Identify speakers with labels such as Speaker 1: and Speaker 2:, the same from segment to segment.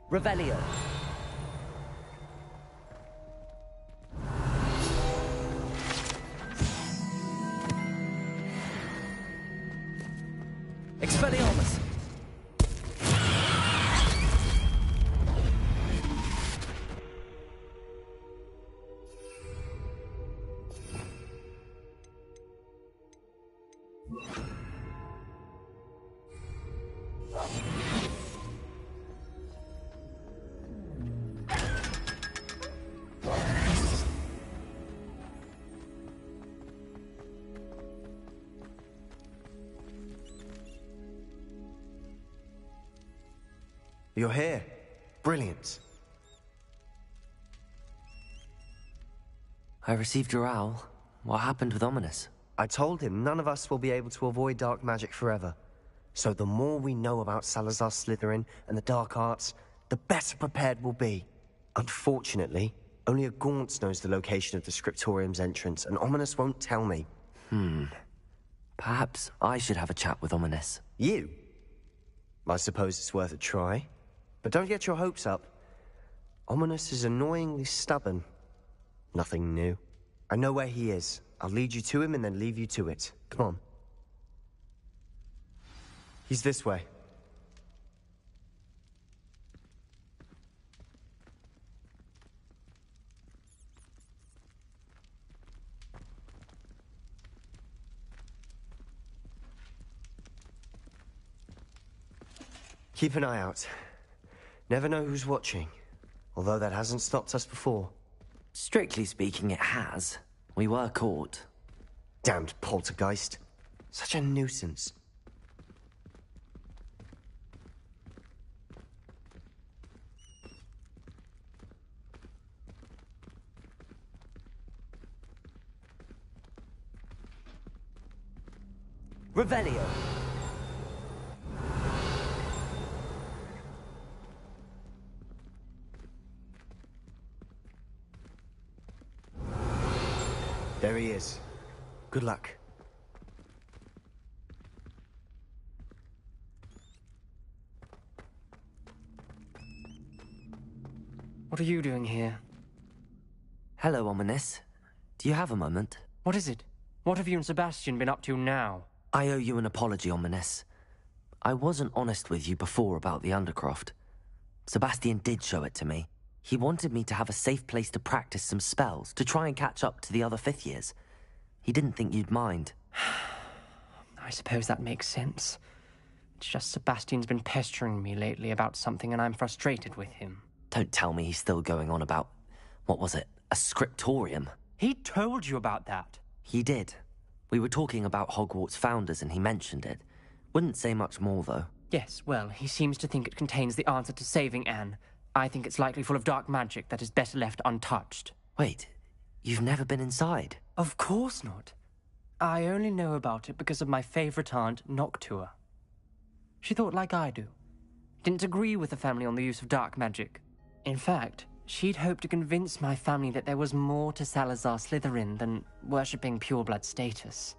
Speaker 1: Revelio. Expelliarmus.
Speaker 2: You're here. Brilliant.
Speaker 3: I received your owl. What happened with Ominous?
Speaker 2: I told him none of us will be able to avoid dark magic forever. So the more we know about Salazar Slytherin and the dark arts, the better prepared we'll be. Unfortunately, only a Gaunt knows the location of the Scriptorium's entrance, and Ominous won't tell me.
Speaker 3: Perhaps I should have a chat with Ominous.
Speaker 2: You? I suppose it's worth a try. But don't get your hopes up. Ominous is annoyingly stubborn. Nothing new. I know where he is. I'll lead you to him and then leave you to it. Come on. He's this way. Keep an eye out. Never know who's watching. Although that hasn't stopped us before.
Speaker 3: Strictly speaking, it has. We were caught.
Speaker 2: Damned poltergeist. Such a nuisance.
Speaker 1: Revelio.
Speaker 2: There he is. Good luck.
Speaker 4: What are you doing here?
Speaker 3: Hello, Ominous. Do you have a moment?
Speaker 4: What is it? What have you and Sebastian been up to now?
Speaker 3: I owe you an apology, Ominous. I wasn't honest with you before about the Undercroft. Sebastian did show it to me. He wanted me to have a safe place to practice some spells, to try and catch up to the other fifth years. He didn't think you'd mind.
Speaker 4: I suppose that makes sense. It's just Sebastian's been pestering me lately about something and I'm frustrated with him.
Speaker 3: Don't tell me he's still going on about, what was it, a scriptorium?
Speaker 4: He told you about that.
Speaker 3: He did. We were talking about Hogwarts founders and he mentioned it. Wouldn't say much more, though.
Speaker 4: Yes, well, he seems to think it contains the answer to saving Anne. I think it's likely full of dark magic that is better left untouched.
Speaker 3: Wait, you've never been inside?
Speaker 4: Of course not. I only know about it because of my favourite aunt, Noctua. She thought like I do. Didn't agree with the family on the use of dark magic. In fact, she'd hoped to convince my family that there was more to Salazar Slytherin than worshipping pureblood status.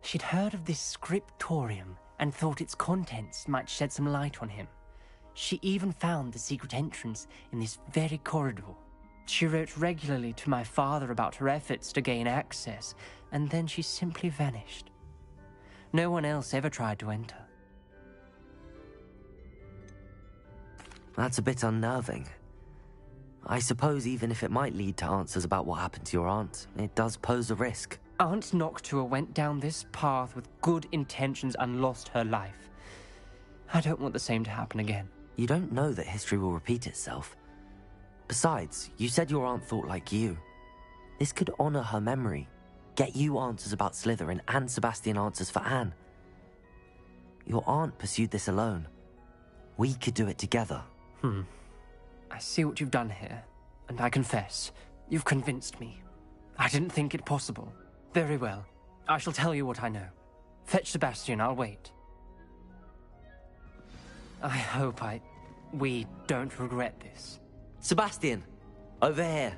Speaker 4: She'd heard of this scriptorium and thought its contents might shed some light on him. She even found the secret entrance in this very corridor. She wrote regularly to my father about her efforts to gain access, and then she simply vanished. No one else ever tried to enter.
Speaker 3: That's a bit unnerving. I suppose even if it might lead to answers about what happened to your aunt, it does pose a risk.
Speaker 4: Aunt Noctua went down this path with good intentions and lost her life. I don't want the same to happen again.
Speaker 3: You don't know that history will repeat itself. Besides, you said your aunt thought like you. This could honor her memory, get you answers about Slytherin and Sebastian answers for Anne. Your aunt pursued this alone. We could do it together.
Speaker 4: I see what you've done here, and I confess, you've convinced me. I didn't think it possible. Very well. I shall tell you what I know. Fetch Sebastian, I'll wait. I hope we don't regret this.
Speaker 3: Sebastian! Over here!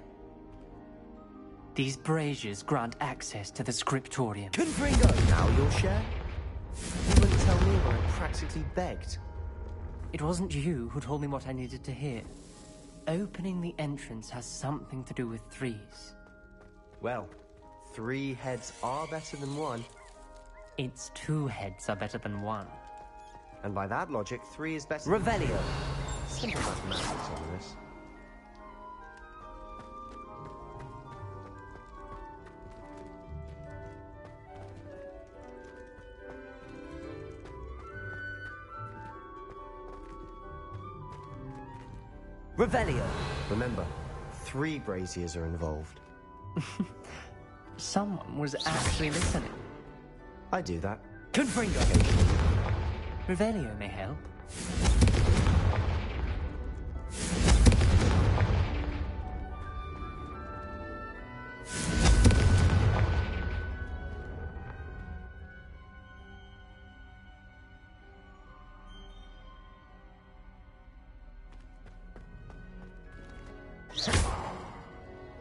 Speaker 4: These braziers grant access to the scriptorium.
Speaker 2: Confringo! Now your share? You wouldn't tell me when I practically begged.
Speaker 4: It wasn't you who told me what I needed to hear. Opening the entrance has something to do with threes.
Speaker 2: Well, 3 heads are better than 1.
Speaker 4: It's 2 heads are better than 1.
Speaker 2: And by that logic, 3 is better
Speaker 1: Revelio.
Speaker 2: Simple mathematics on this.
Speaker 1: Revelio.
Speaker 2: Remember, 3 braziers are involved.
Speaker 4: Someone was actually listening.
Speaker 2: I do that.
Speaker 1: Confringo.
Speaker 4: Revelio may help.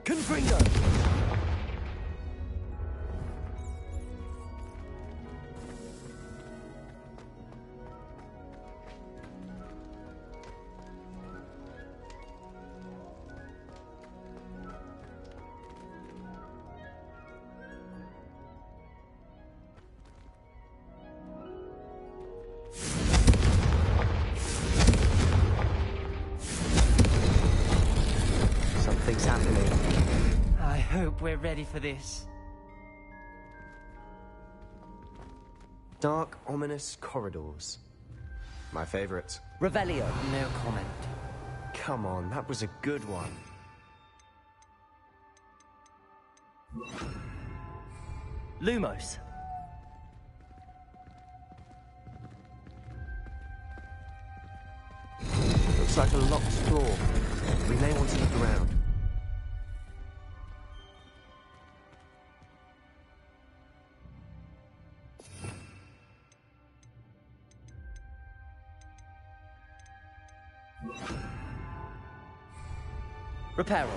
Speaker 1: Confringo.
Speaker 2: Something's happening.
Speaker 4: I hope we're ready for this.
Speaker 2: Dark, ominous corridors. My favorite.
Speaker 1: Revelio.
Speaker 4: No comment.
Speaker 2: Come on, that was a good one.
Speaker 1: Lumos.
Speaker 2: Looks like a locked door. We may want to look around.
Speaker 1: Reparo.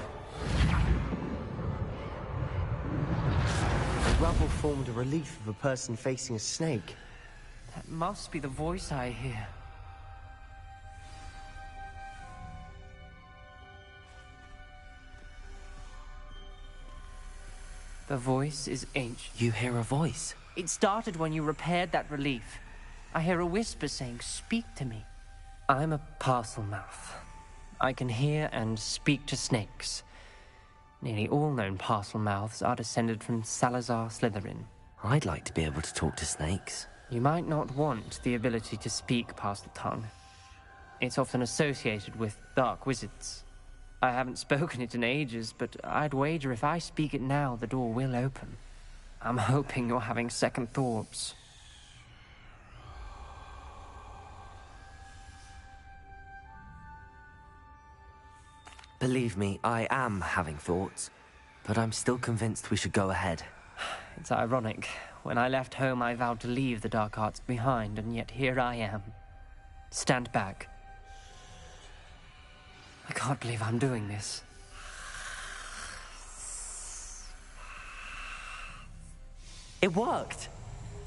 Speaker 2: The rubble formed a relief of a person facing a snake.
Speaker 4: That must be the voice I hear. The voice is ancient.
Speaker 3: You hear a voice.
Speaker 4: It started when you repaired that relief. I hear a whisper saying, "Speak to me." I'm a parcel mouth. I can hear and speak to snakes. Nearly all known parcel mouths are descended from Salazar Slytherin.
Speaker 3: I'd like to be able to talk to snakes.
Speaker 4: You might not want the ability to speak parcel tongue. It's often associated with dark wizards. I haven't spoken it in ages, but I'd wager if I speak it now, the door will open. I'm hoping you're having second thoughts.
Speaker 3: Believe me, I am having thoughts, but I'm still convinced we should go ahead.
Speaker 4: It's ironic. When I left home, I vowed to leave the dark arts behind, and yet here I am. Stand back. I can't believe I'm doing this.
Speaker 3: It worked!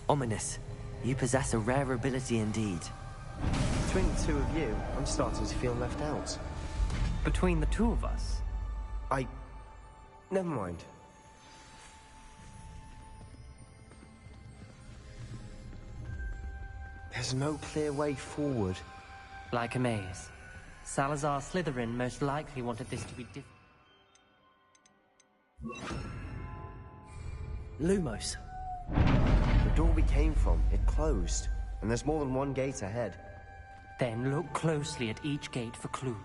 Speaker 3: Ominous. You possess a rare ability indeed.
Speaker 2: Between the 2 of you, I'm starting to feel left out.
Speaker 4: Between the 2 of us,
Speaker 2: Never mind. There's no clear way forward.
Speaker 4: like a maze. Salazar Slytherin most likely wanted this to be different.
Speaker 1: Lumos.
Speaker 2: The door we came from, it closed. And there's more than one gate ahead.
Speaker 4: Then look closely at each gate for clues.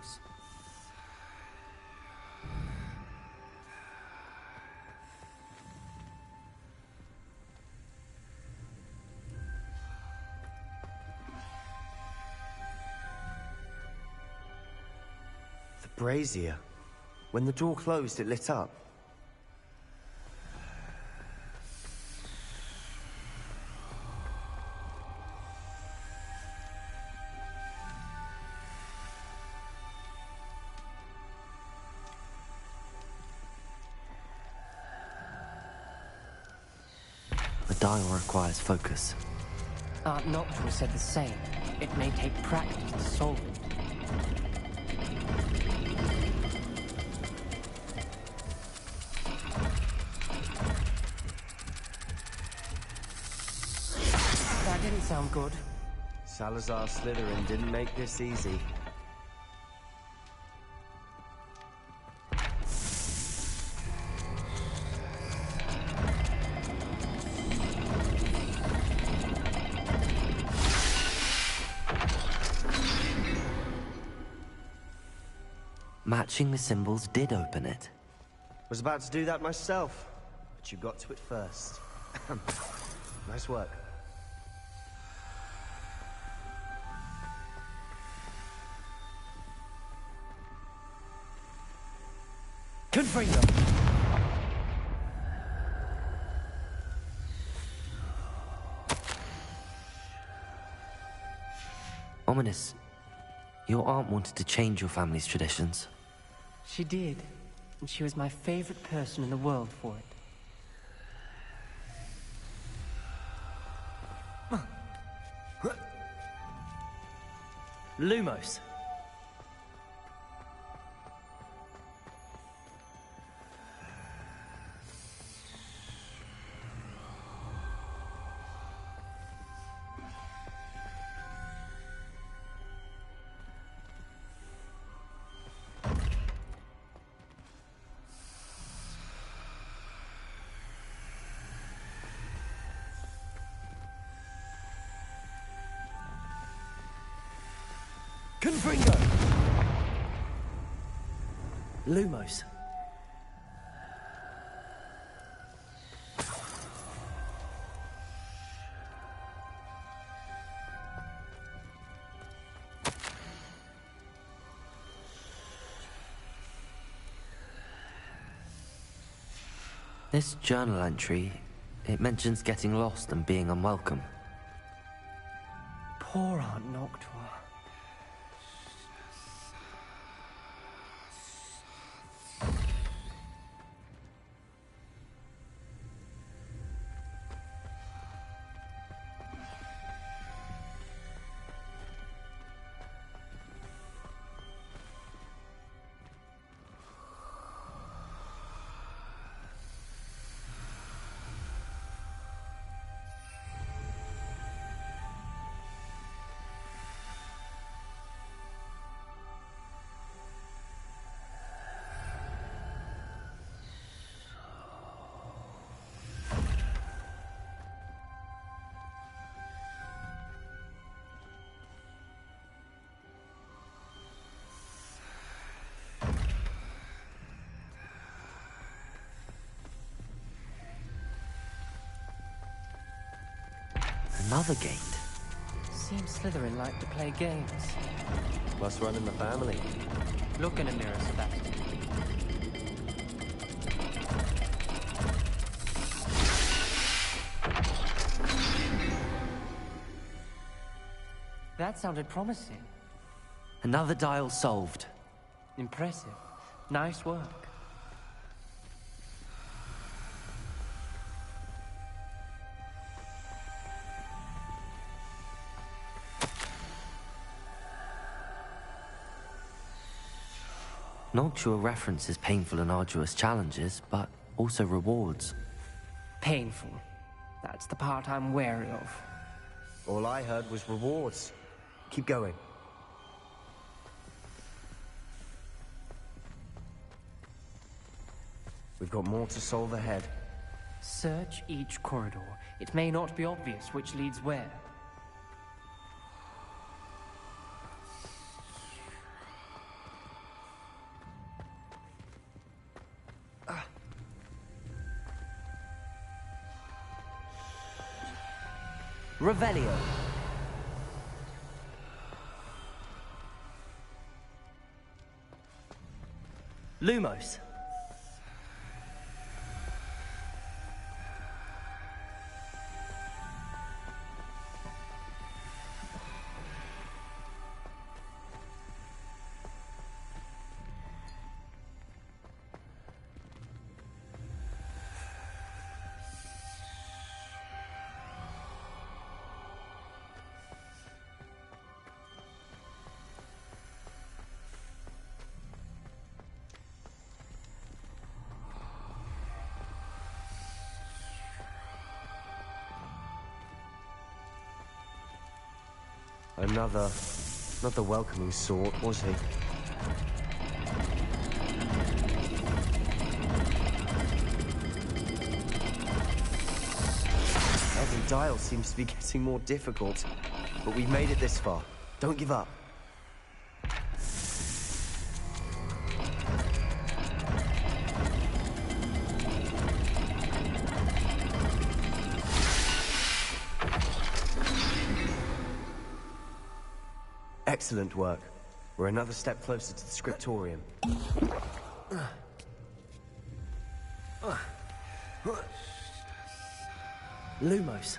Speaker 2: The brazier. When the door closed, it lit up.
Speaker 3: The dial requires focus.
Speaker 4: Aunt Noctua said the same. It may take practice to solve it. That didn't sound good.
Speaker 2: Salazar Slytherin didn't make this easy.
Speaker 3: Matching the symbols did open it.
Speaker 2: Was about to do that myself, but you got to it first. Nice work.
Speaker 1: Confringo!
Speaker 3: Ominous. Your aunt wanted to change your family's traditions.
Speaker 4: She did, and she was my favorite person in the world for it.
Speaker 1: Lumos. Confringo! Lumos.
Speaker 3: This journal entry, it mentions getting lost and being unwelcome.
Speaker 4: Poor Aunt Noctua.
Speaker 3: Another gate.
Speaker 4: Seems Slytherin like to play games.
Speaker 2: Must run in the family.
Speaker 4: Look in a mirror, Sebastian. That sounded promising.
Speaker 3: Another dial solved.
Speaker 4: Impressive. Nice work.
Speaker 3: Noctua references painful and arduous challenges, but also rewards.
Speaker 4: Painful. That's the part I'm wary of.
Speaker 2: All I heard was rewards. Keep going. We've got more to solve ahead.
Speaker 4: Search each corridor. It may not be obvious which leads where.
Speaker 1: Revelio. Lumos.
Speaker 2: Not the welcoming sort, was he? Every dial seems to be getting more difficult, but we've made it this far. Don't give up. Excellent work. We're another step closer to the scriptorium.
Speaker 1: Lumos.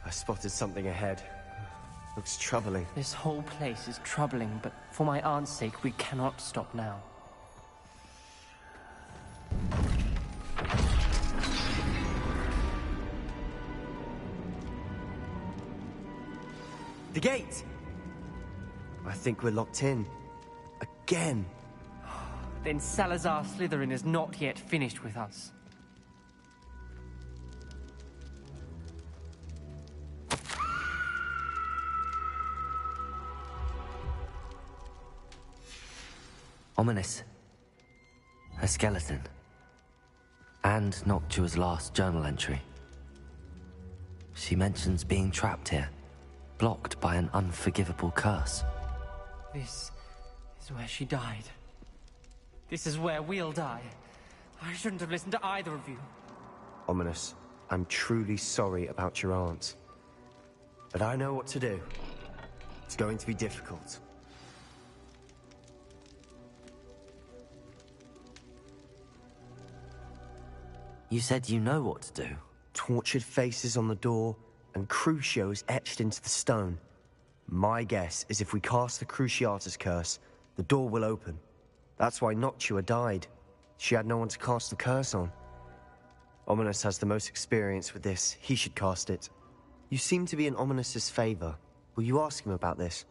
Speaker 2: I spotted something ahead. Looks troubling.
Speaker 4: This whole place is troubling, but for my aunt's sake, we cannot stop now.
Speaker 2: The gate! I think we're locked in. Again.
Speaker 4: Then Salazar Slytherin is not yet finished with us.
Speaker 3: Ominous. A skeleton. And Noctua's last journal entry. She mentions being trapped here, blocked by an unforgivable curse.
Speaker 4: This is where she died. This is where we'll die. I shouldn't have listened to either of you.
Speaker 2: Ominous, I'm truly sorry about your aunt. But I know what to do. It's going to be difficult.
Speaker 3: You said you know what to do.
Speaker 2: Tortured faces on the door, and Crucios etched into the stone. My guess is if we cast the Cruciatus curse, the door will open. That's why Noctua died. She had no one to cast the curse on. Ominous has the most experience with this. He should cast it. You seem to be in Ominous's favor. Will you ask him about this?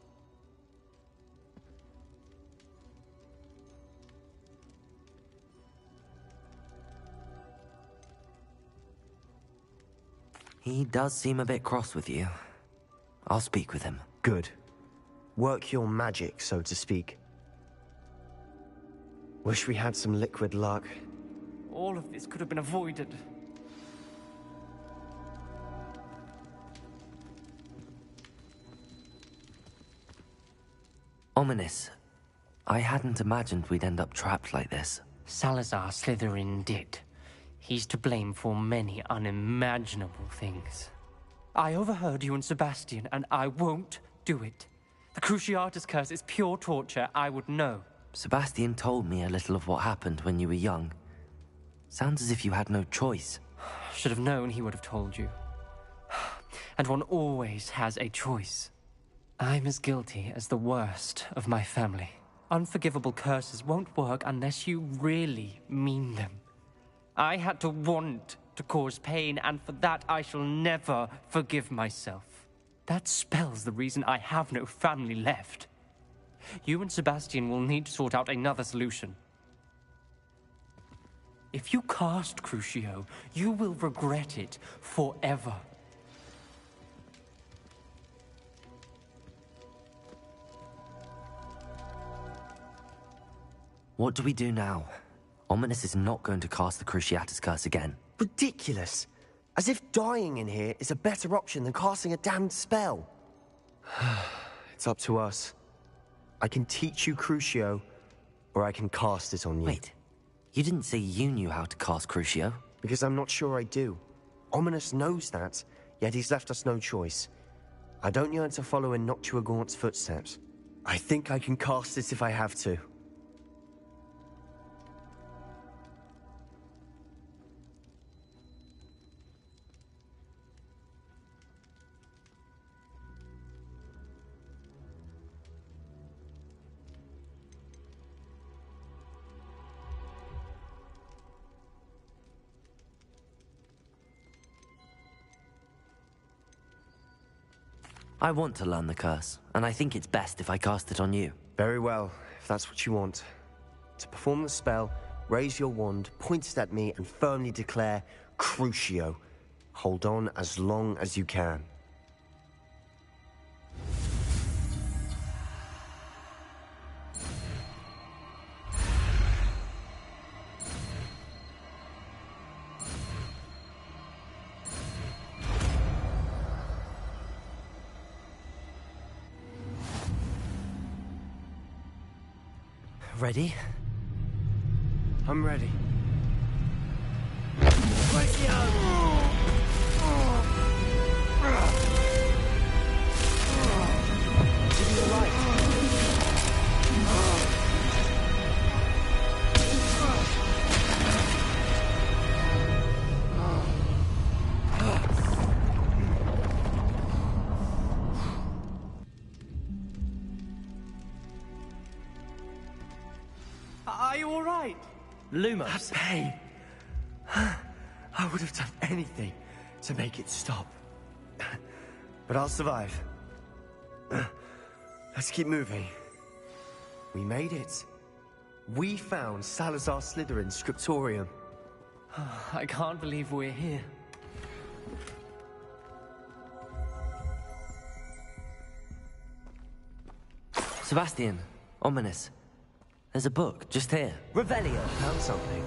Speaker 3: He does seem a bit cross with you. I'll speak with him.
Speaker 2: Good. Work your magic, so to speak. Wish we had some liquid luck.
Speaker 4: All of this could have been avoided.
Speaker 3: Ominous. I hadn't imagined we'd end up trapped like this.
Speaker 4: Salazar Slytherin did. He's to blame for many unimaginable things. I overheard you and Sebastian, and I won't do it. The Cruciatus curse is pure torture, I would know.
Speaker 3: Sebastian told me a little of what happened when you were young. Sounds as if you had no choice.
Speaker 4: Should have known he would have told you. And one always has a choice. I'm as guilty as the worst of my family. Unforgivable curses won't work unless you really mean them. I had to want to cause pain, and for that I shall never forgive myself. That spells the reason I have no family left. You and Sebastian will need to sort out another solution. If you cast Crucio, you will regret it forever.
Speaker 3: What do we do now? Ominous is not going to cast the Cruciatus curse again.
Speaker 2: Ridiculous! As if dying in here is a better option than casting a damned spell. It's up to us. I can teach you Crucio, or I can cast it on you.
Speaker 3: Wait, you didn't say you knew how to cast Crucio?
Speaker 2: Because I'm not sure I do. Ominous knows that, yet he's left us no choice. I don't yearn to follow in Noctua Gaunt's footsteps. I think I can cast it if I have to.
Speaker 3: I want to learn the curse, and I think it's best if I cast it on you.
Speaker 2: Very well, if that's what you want. To perform the spell, raise your wand, point it at me, and firmly declare, Crucio. Hold on as long as you can.
Speaker 3: Ready?
Speaker 2: I'm ready.
Speaker 4: Are you all right?
Speaker 1: Lumos.
Speaker 2: Pain. I would have done anything to make it stop. But I'll survive. Let's keep moving. We made it. We found Salazar Slytherin's scriptorium.
Speaker 4: I can't believe we're here.
Speaker 3: Sebastian, ominous. There's a book just here.
Speaker 1: Revelio.
Speaker 2: Found something.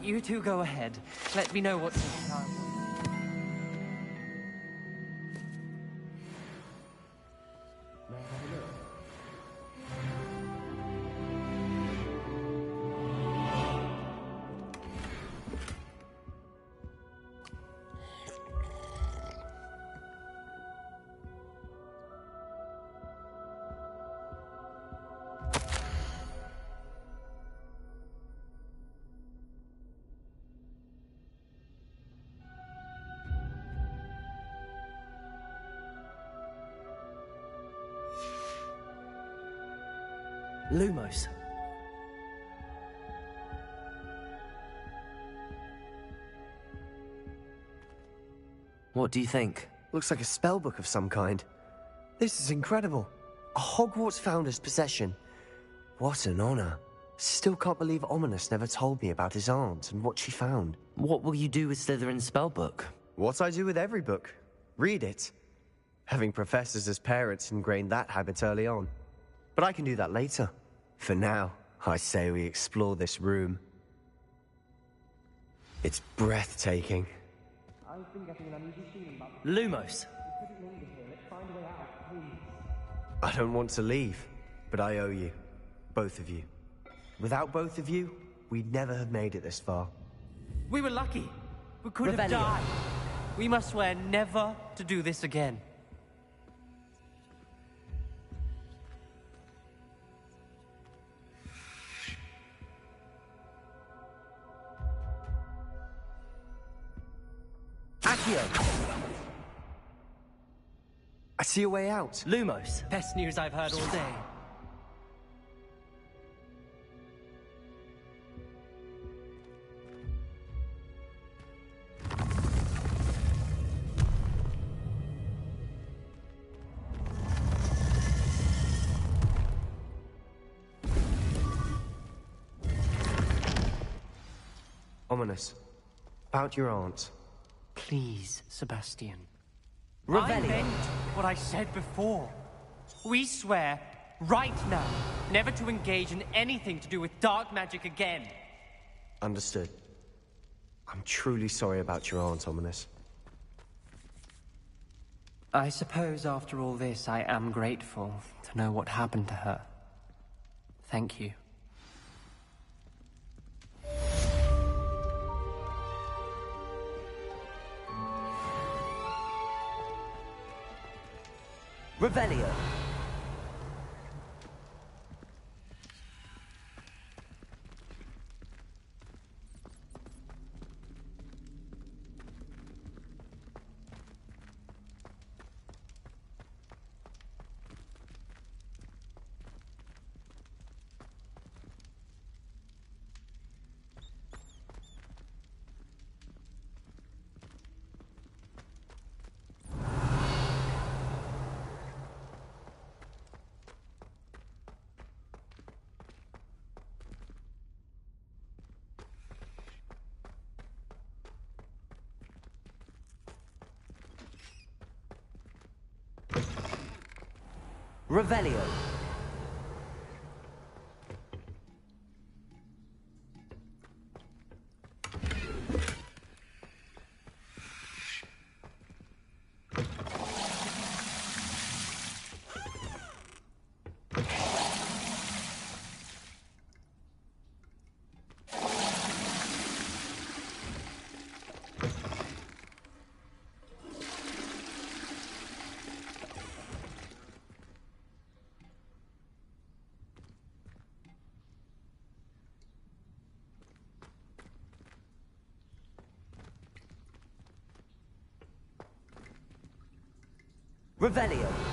Speaker 4: You two go ahead. Let me know what's inside.
Speaker 1: Lumos.
Speaker 3: What do you think?
Speaker 2: Looks like a spellbook of some kind. This is incredible. A Hogwarts founder's possession. What an honor. Still can't believe Ominous never told me about his aunt and what she found.
Speaker 3: What will you do with Slytherin's spellbook?
Speaker 2: What I do with every book. Read it. Having professors as parents ingrained that habit early on. But I can do that later. For now, I say we explore this room. It's breathtaking.
Speaker 1: Lumos.
Speaker 2: I don't want to leave, but I owe you. Both of you. Without both of you, we'd never have made it this far.
Speaker 4: We were lucky. We could have
Speaker 1: Revelio.
Speaker 4: died. We must swear never to do this again.
Speaker 1: Accio.
Speaker 2: I see a way out.
Speaker 1: Lumos.
Speaker 4: Best news I've heard all day.
Speaker 2: Ominous. About your aunt.
Speaker 4: Please, Sebastian. I
Speaker 1: Revelio.
Speaker 4: meant what I said before. We swear, right now, never to engage in anything to do with dark magic again.
Speaker 2: Understood. I'm truly sorry about your aunt, Ominous.
Speaker 4: I suppose after all this, I am grateful to know what happened to her. Thank you.
Speaker 1: Revelio. Revelio. Revelio.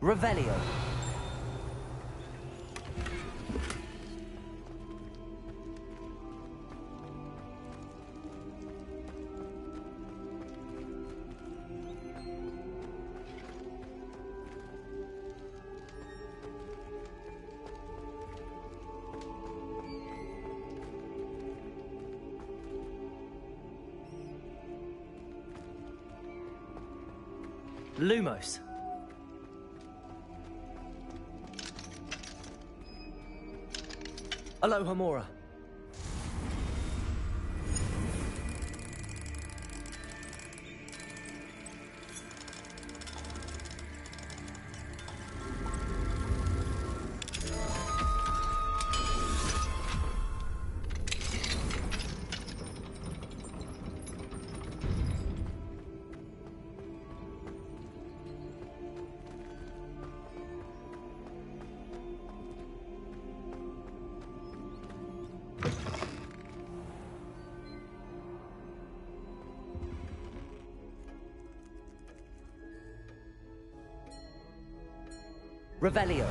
Speaker 1: Revelio. Lumos. Alohomora. Revelio.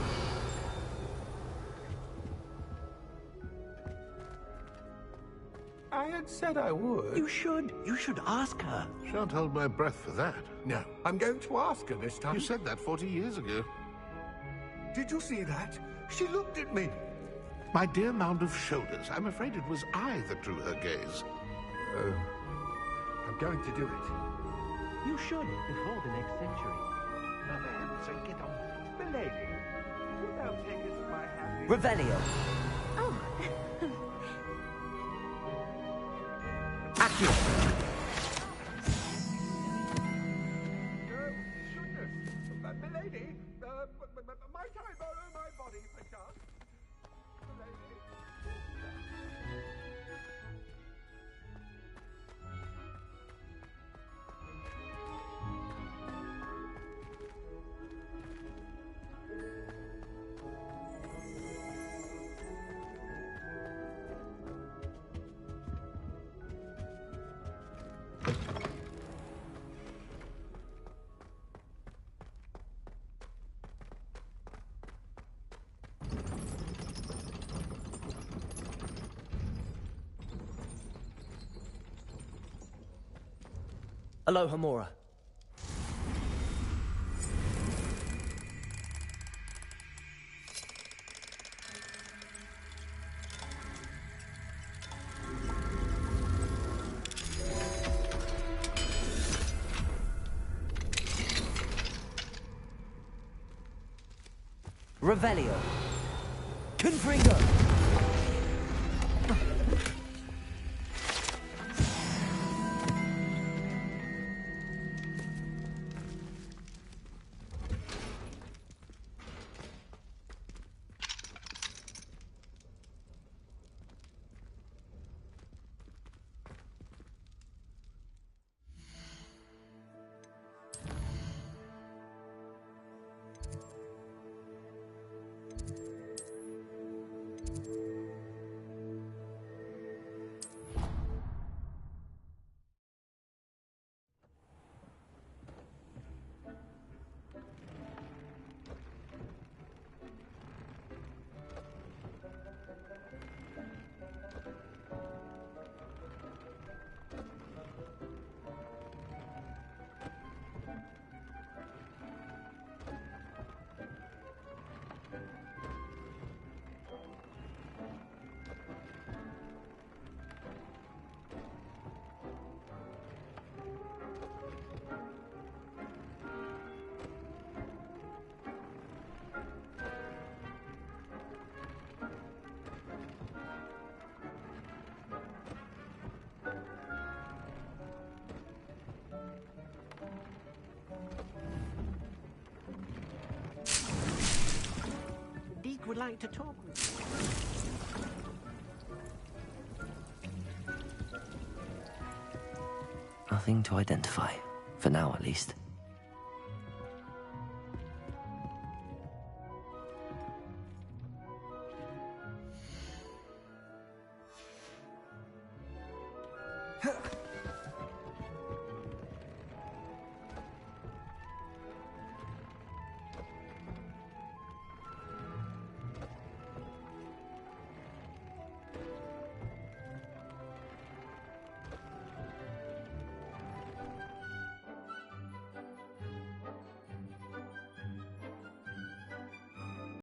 Speaker 5: I had said I would.
Speaker 6: You should ask her.
Speaker 7: Shan't hold my breath for that.
Speaker 5: No, I'm going to ask her this time.
Speaker 7: You said that 40 years ago.
Speaker 5: Did you see that? She looked at me.
Speaker 7: My dear mound of shoulders, I'm afraid it was I that drew her gaze.
Speaker 5: Oh, I'm going to do it.
Speaker 6: You should, before the next century.
Speaker 5: Now, for heaven's sake, get on. Milady, will thou take us my happy...
Speaker 1: Revelio.
Speaker 8: Oh.
Speaker 1: Accio.
Speaker 5: Goodness. Milady, might I borrow my body, perchance? Milady?
Speaker 1: Aloha Mora. Revelio. Confringo.
Speaker 6: Deke would like to talk with you.
Speaker 3: Nothing to identify, for now at least.